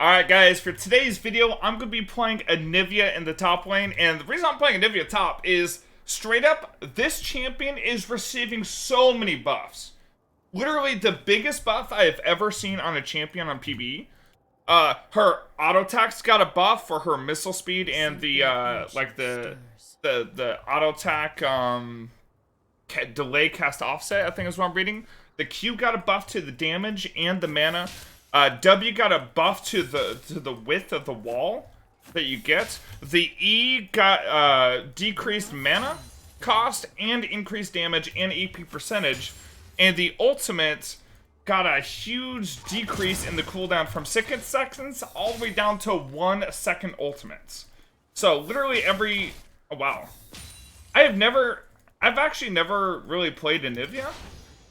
Alright guys, for today's video, I'm going to be playing ANIVIA in the top lane, and the reason I'm playing ANIVIA top is, straight up, this champion is receiving so many buffs. Literally the biggest buff I have ever seen on a champion on PvE. Her auto attack's got a buff for her missile speed and the auto attack, delay cast offset, I think is what I'm reading. The Q got a buff to the damage and the mana. W got a buff to the width of the wall that you get. The E got decreased mana cost and increased damage and AP percentage. And the ultimate got a huge decrease in the cooldown from 6 seconds all the way down to 1 second ultimates. So literally every... Oh, wow. I've actually never really played ANIVIA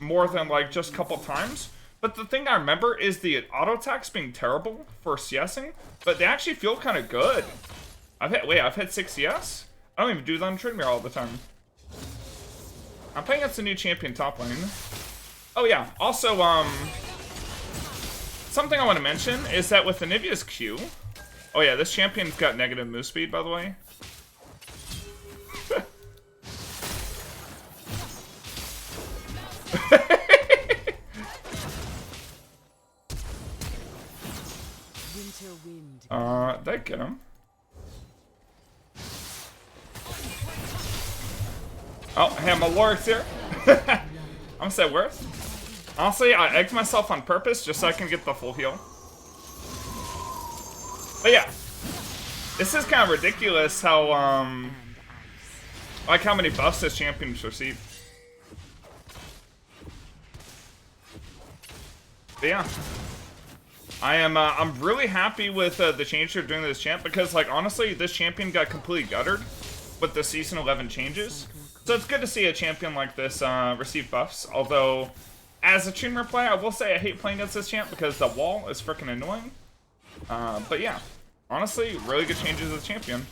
more than like just a couple times. But the thing I remember is the auto attacks being terrible for CSing, but they actually feel kind of good. I've hit 6 CS? I don't even do that on Trade Mirror all the time. I'm playing against a new champion top lane. Oh yeah, also, something I want to mention is that with ANIVIA's Q... Oh yeah, this champion's got negative move speed, by the way. That get him. Oh, hey, my warwick's here. I'm gonna say worth. Honestly, I egged myself on purpose just so I can get the full heal. But yeah, this is kind of ridiculous how, like how many buffs this champion's received. But yeah. I'm really happy with the change they're doing to this champ because, like, honestly, this champion got completely guttered with the Season 11 changes. So it's good to see a champion like this receive buffs. Although, as a Treamer player, I will say I hate playing against this champ because the wall is freaking annoying. But yeah, honestly, really good changes to the champion.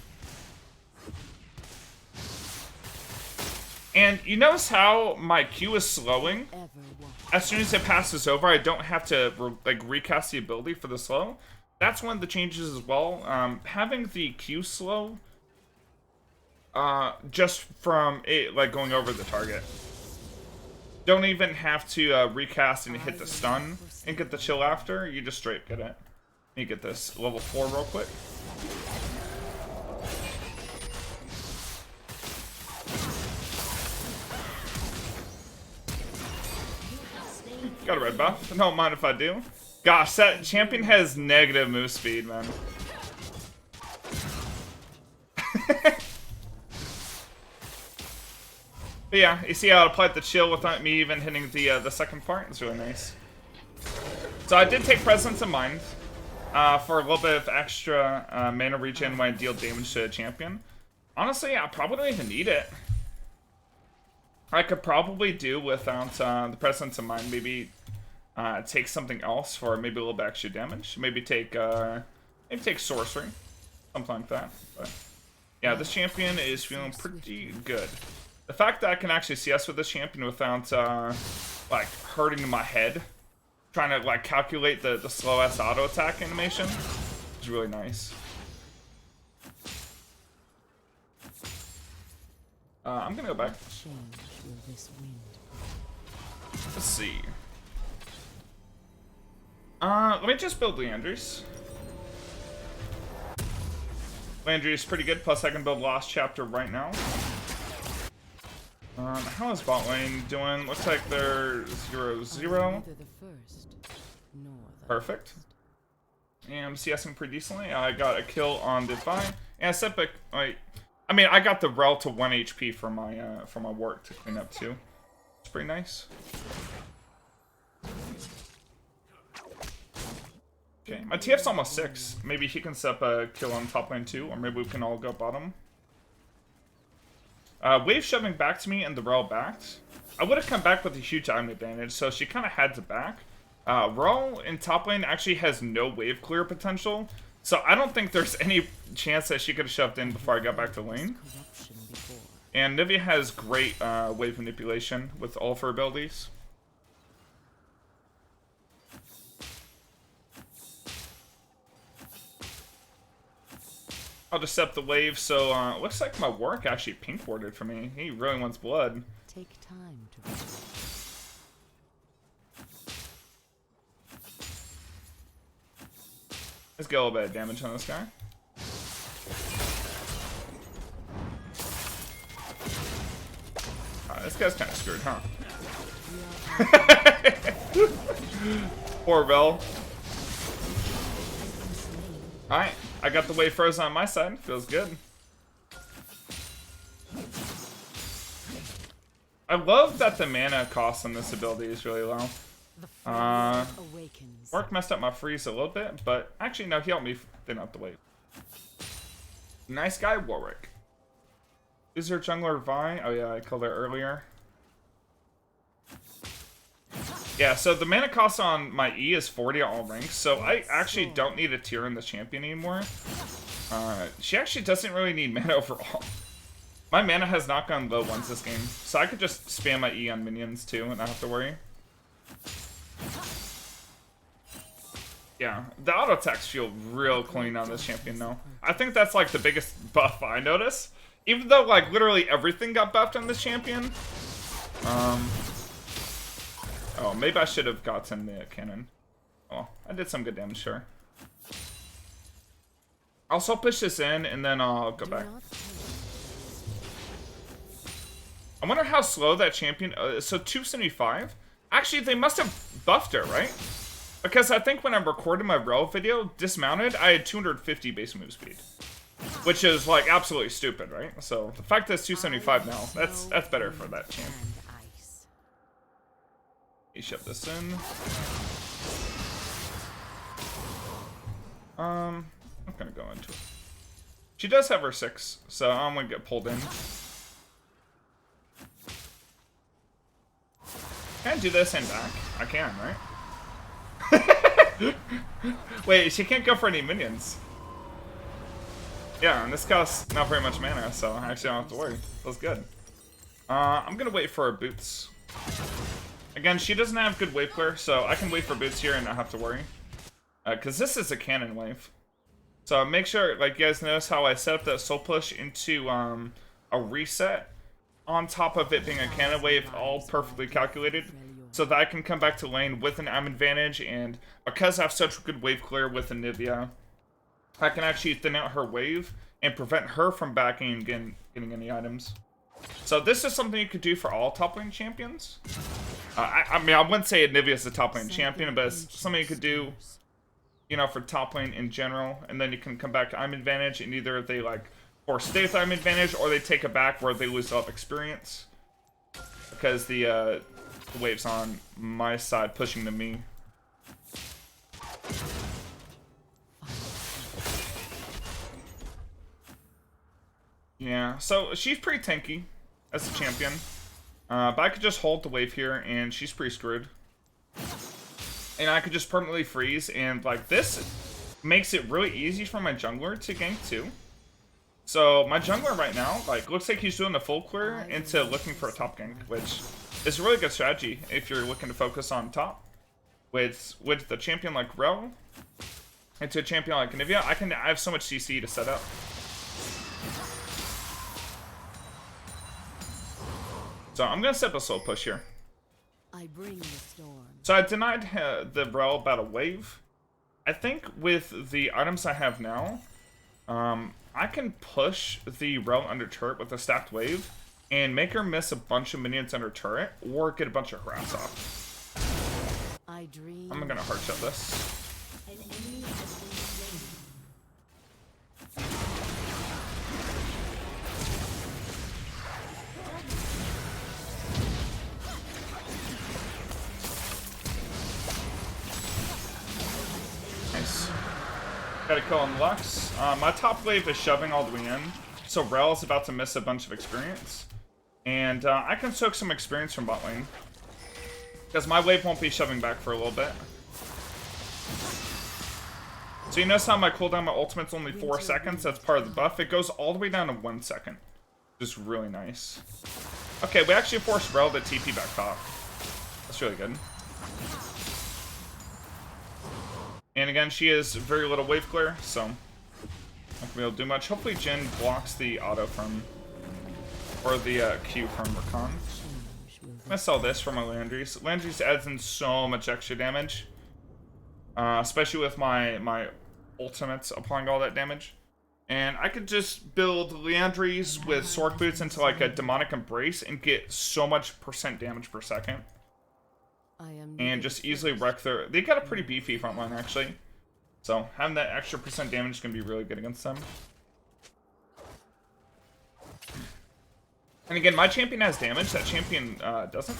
And you notice how my Q is slowing? As soon as it passes over, I don't have to recast the ability for the slow. That's one of the changes as well. Having the Q slow, just from it going over the target. Don't even have to recast and hit the stun and get the chill after. You just straight get it. You get this level 4 real quick. Got a red buff. Don't mind if I do. Gosh, that champion has negative move speed, man. But yeah, you see how I applied the chill without me even hitting the second part? It's really nice. So I did take Presence in mind for a little bit of extra mana regen when I deal damage to a champion. Honestly, I probably don't even need it. I could probably do without the Presence in mind. Maybe take something else for maybe a little bit extra damage. Maybe take sorcery, something like that. But yeah, this champion is feeling pretty good. The fact that I can actually CS with this champion without like hurting my head, trying to like calculate the slow ass auto attack animation, is really nice. I'm gonna go back. Let's see. Let me just build Leandry's. Leandry's pretty good, plus I can build Lost Chapter right now. How is bot lane doing? Looks like they're 0-0. Perfect. And I'm CSing pretty decently. I got a kill on Divine. And Sepik, I mean, I got the rel to 1 HP for my work to clean up too. It's pretty nice. Okay, my TF's almost 6. Maybe he can set up a kill on top lane too, or maybe we can all go bottom. Wave shoving back to me and the rel backed. I would have come back with a huge item advantage, so she kind of had to back. Rel in top lane actually has no wave clear potential. So I don't think there's any chance that she could have shoved in before I got back to lane. And ANIVIA has great wave manipulation with all of her abilities. I'll just set the wave. So it looks like my work actually pink warded for me. He really wants blood. Take time to. Let's get a little bit of damage on this guy. This guy's kind of screwed, huh? Poor Bell. Alright, I got the wave frozen on my side. Feels good. I love that the mana cost on this ability is really low. Work messed up my freeze a little bit, but actually, no, he helped me thin out the wave. Nice guy, Warwick. Is there jungler Vi? Oh yeah, I killed her earlier. Yeah, so the mana cost on my E is 40 at all ranks, so I actually don't need a tier in the champion anymore. She actually doesn't really need mana overall. My mana has not gone low once this game, so I could just spam my E on minions too and not have to worry. Yeah, the auto attacks feel real clean on this champion though. I think that's like the biggest buff I notice. Even though like literally everything got buffed on this champion. Oh, maybe I should have gotten the cannon. Oh, I did some good damage, sure. Also push this in and then I'll go back. I wonder how slow that champion... so 275? Actually, they must have buffed her, right? Because I think when I recorded my Rel video, dismounted, I had 250 base move speed. Which is, like, absolutely stupid, right? So, the fact that it's 275 now, that's better for that champ. You shove this in. I'm gonna go into it. She does have her 6, so I'm gonna get pulled in. Can I do this and back? I can, right? Wait, she can't go for any minions. Yeah, and this costs not very much mana, so I actually don't have to worry. That's good. I'm gonna wait for her boots. Again, she doesn't have good wave clear, so I can wait for boots here and not have to worry. Because this is a cannon wave. So make sure, like, you guys notice how I set up that soul push into a reset on top of it being a cannon wave, all perfectly calculated, so that I can come back to lane with an AIM advantage, and because I have such good wave clear with ANIVIA, I can actually thin out her wave and prevent her from backing and getting any items. So this is something you could do for all top lane champions. I mean, I wouldn't say ANIVIA is a top lane champion, but it's something you could do, you know, for top lane in general, and then you can come back to AIM advantage, and either they, like, or stay with AIM advantage, or they take it back where they lose up experience. Because the wave's on my side pushing to me. Yeah, so she's pretty tanky as a champion. But I could just hold the wave here, and she's pretty screwed. And I could just permanently freeze, and like this makes it really easy for my jungler to gank too. So my jungler right now, like, looks like he's doing the full clear into looking for a top gank, which is a really good strategy if you're looking to focus on top. With the champion like Rel into a champion like ANIVIA, I have so much CC to set up. So I'm gonna set up a soul push here. I bring the storm. So I denied the Rel about a wave. I think with the items I have now, I can push the Rel under turret with a stacked wave and make her miss a bunch of minions under turret or get a bunch of harass off. I'm gonna hard shot this. An enemy has been slain. Nice. Got a kill on Lux. My top wave is shoving all the way in, so Rel is about to miss a bunch of experience. And I can soak some experience from bot lane, because my wave won't be shoving back for a little bit. So you notice how my cooldown, my ultimate's only 4 seconds, that's part of the buff. It goes all the way down to 1 second. Just really nice. Okay, we actually forced Rel to TP back top. That's really good. And again, she has very little wave clear, so Not gonna be able to do much. Hopefully Jhin blocks the auto from, or the Q from Rakan. I'm gonna sell this for my Landry's. Landry's adds in so much extra damage. Especially with my ultimates applying all that damage. And I could just build Leandries with Sword Boots into like a Demonic Embrace and get so much % damage per second. And just easily wreck their... They got a pretty beefy front line, actually. So having that extra % damage is going to be really good against them. And again, my champion has damage. That champion doesn't.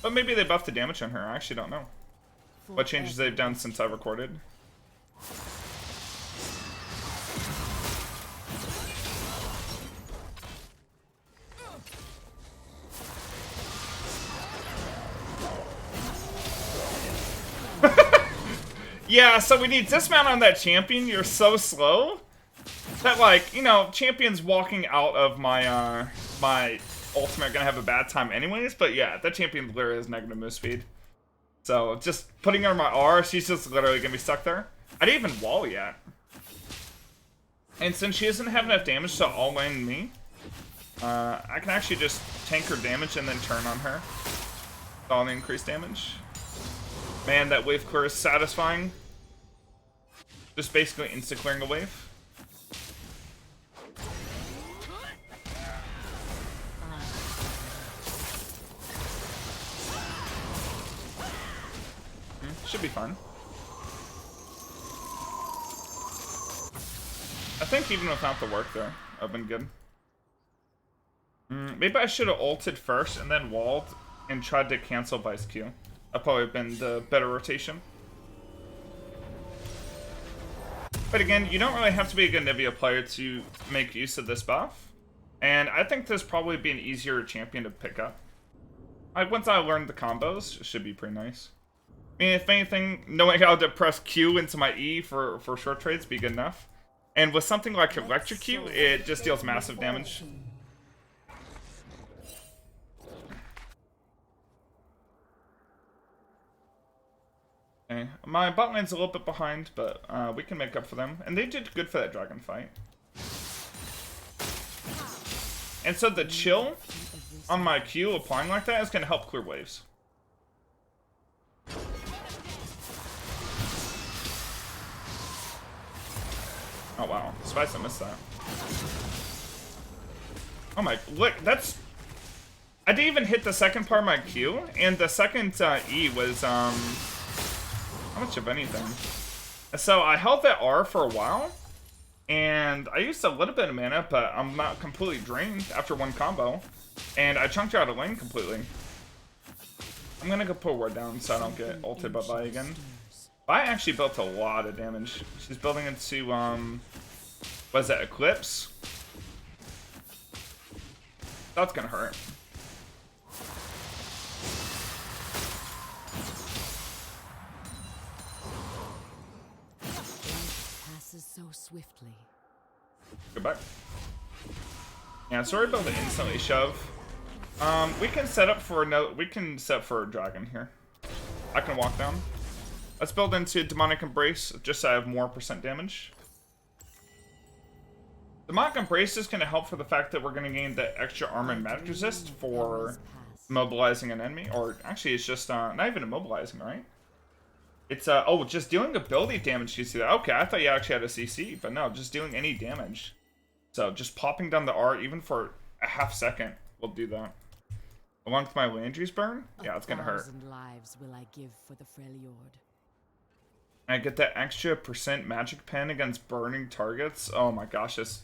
But maybe they buffed the damage on her. I actually don't know what changes they've done since I recorded. Yeah, so we need dismount on that champion. You're so slow that, like, you know, champions walking out of my my ultimate are gonna have a bad time anyways. But yeah, that champion literally has negative move speed. So just putting her in my R, she's just literally gonna be stuck there. I didn't even wall yet. And since she doesn't have enough damage to all lane me, I can actually just tank her damage and then turn on her with all the increased damage. Man, that wave clear is satisfying. Just basically insta-clearing a wave. Should be fun. I think even without the work there, I've been good. Maybe I should have ulted first and then walled and tried to cancel Vice Q. That'd probably been the better rotation. But again, you don't really have to be a good ANIVIA player to make use of this buff. And I think this probably be an easier champion to pick up. Like, once I learned the combos, it should be pretty nice. I mean, if anything, knowing how to press Q into my E for short trades be good enough. And with something like Electrocute, it just deals massive damage. Okay, my bot lane's a little bit behind, but we can make up for them. And they did good for that dragon fight. And so the chill on my Q applying like that is going to help clear waves. Oh wow, Spice, I missed that. Oh my, look, that's... I didn't even hit the second part of my Q, and the second E was, how much of anything? So I held that R for a while, and I used a little bit of mana, but I'm not completely drained after one combo, and I chunked her out of lane completely. I'm gonna go put ward down so I don't get ulted by Vi again. Vi actually built a lot of damage. She's building into, what is that, Eclipse? That's gonna hurt. Passes so swiftly. Go back. Yeah, sorry about the instantly shove. We can set up for a dragon here. I can walk down. Let's build into Demonic Embrace just so I have more % damage. Demonic Embrace is going to help for the fact that we're going to gain the extra armor and magic resist for immobilizing an enemy. Or actually, it's just not even immobilizing, right? It's oh, just dealing ability damage. You see that? Okay, I thought you actually had a CC, but no, just dealing any damage. So just popping down the R, even for a half second, will do that. Along with my Landry's burn, yeah, it's gonna hurt. 1,000 lives will I give for the Freljord. I get that extra % magic pen against burning targets. Oh my gosh, this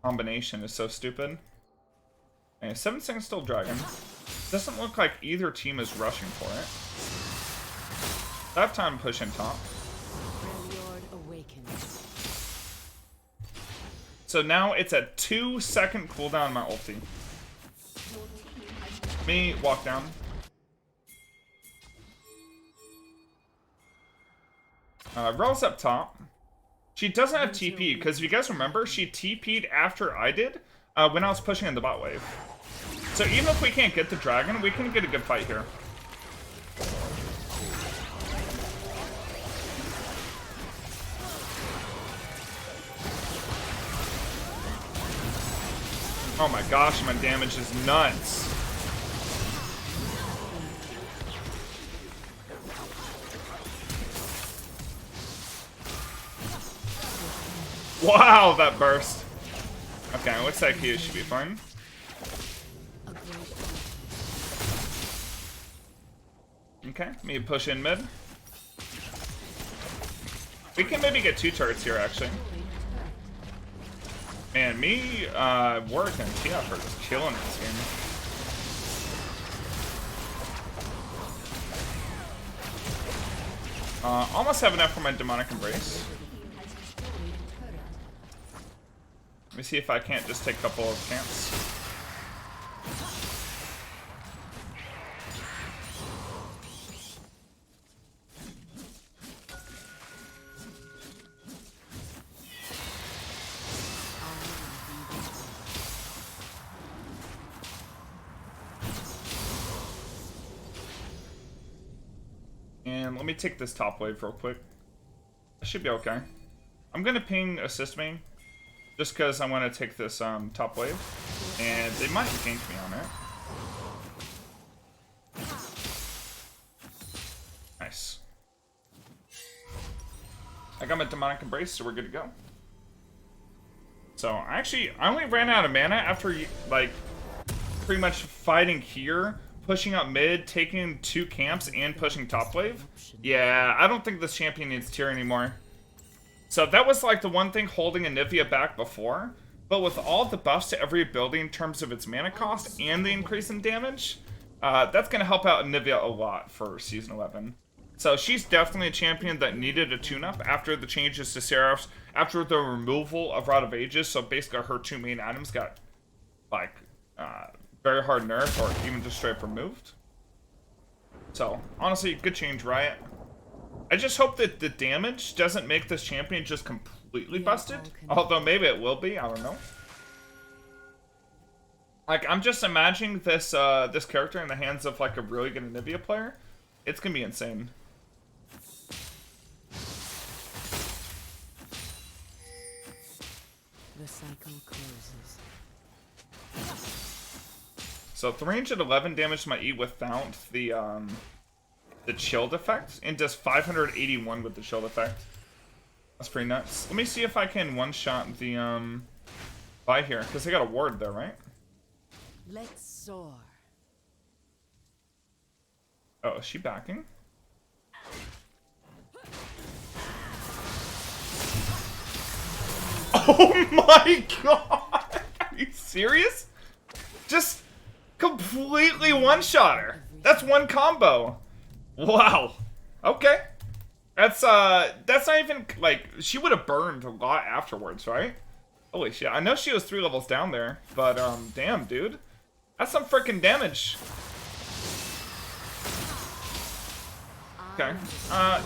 combination is so stupid. Okay, 7 seconds still dragon. Doesn't look like either team is rushing for it. I have time to push in top. Freljord awakens. So now it's a 2-second cooldown on my ulti. Me walk down. Rel's up top. She doesn't have TP, because if you guys remember, she TP'd after I did, when I was pushing in the bot wave. So even if we can't get the dragon, we can get a good fight here. Oh my gosh, my damage is nuts. Wow, that burst. Okay, looks like he should be fine. Okay, me push in mid. We can maybe get 2 turrets here, actually. Man, me, Warwick and TF are just killing this game. Almost have enough for my demonic embrace. Let me see if I can't just take a couple of camps. And let me take this top wave real quick. I should be okay. I'm gonna ping assist me, just because I want to take this top wave, and they might gank me on it. Nice. I got my demonic embrace, so we're good to go. So I only ran out of mana after like pretty much fighting here, pushing up mid, taking 2 camps, and pushing top wave. Yeah, I don't think this champion needs tier anymore. So that was like the one thing holding ANIVIA back before. But with all the buffs to every ability in terms of its mana cost and the increase in damage, that's going to help out ANIVIA a lot for Season 11. So she's definitely a champion that needed a tune-up after the changes to Seraphs, after the removal of Rod of Ages. So basically her 2 main items got like very hard nerfed or even just straight up removed. So honestly, good change, Riot. I just hope that the damage doesn't make this champion just completely busted. Although maybe it will be, I don't know. Like, I'm just imagining this this character in the hands of like a really good ANIVIA player. It's gonna be insane. The cycle closes. So 311 damage to my E without the chilled effect, and does 581 with the chilled effect. That's pretty nuts. Let me see if I can one-shot the buy here, because they got a ward there, right? Let's soar. Oh, is she backing? Oh my god! Are you serious? Just completely one-shot her. That's one combo. Wow. Okay. That's not even, like, she would have burned a lot afterwards, right? Holy shit. I know she was 3 levels down there, but, damn, dude. That's some freaking damage. Okay.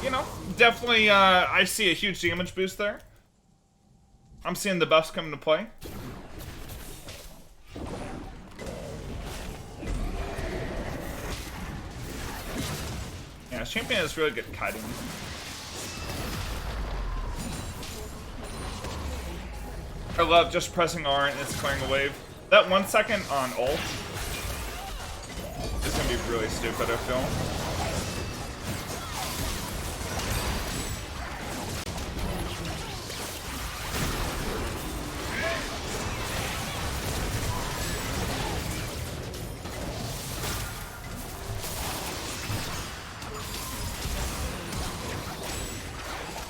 You know, definitely, I see a huge damage boost there. I'm seeing the buffs come into play. Yeah, this champion is really good at kiting. I love just pressing R and it's clearing a wave. That 1 second on ult is gonna be really stupid, I feel.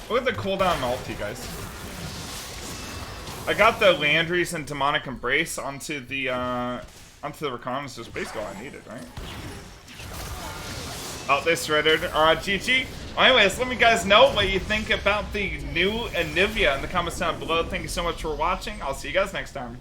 Look at the cooldown on ulti, guys. I got the Landry's and Demonic Embrace onto the Reconnaissance, is basically all I needed, right? Oh, they surrendered. GG. Well, anyways, let me guys know what you think about the new ANIVIA in the comments down below. Thank you so much for watching. I'll see you guys next time.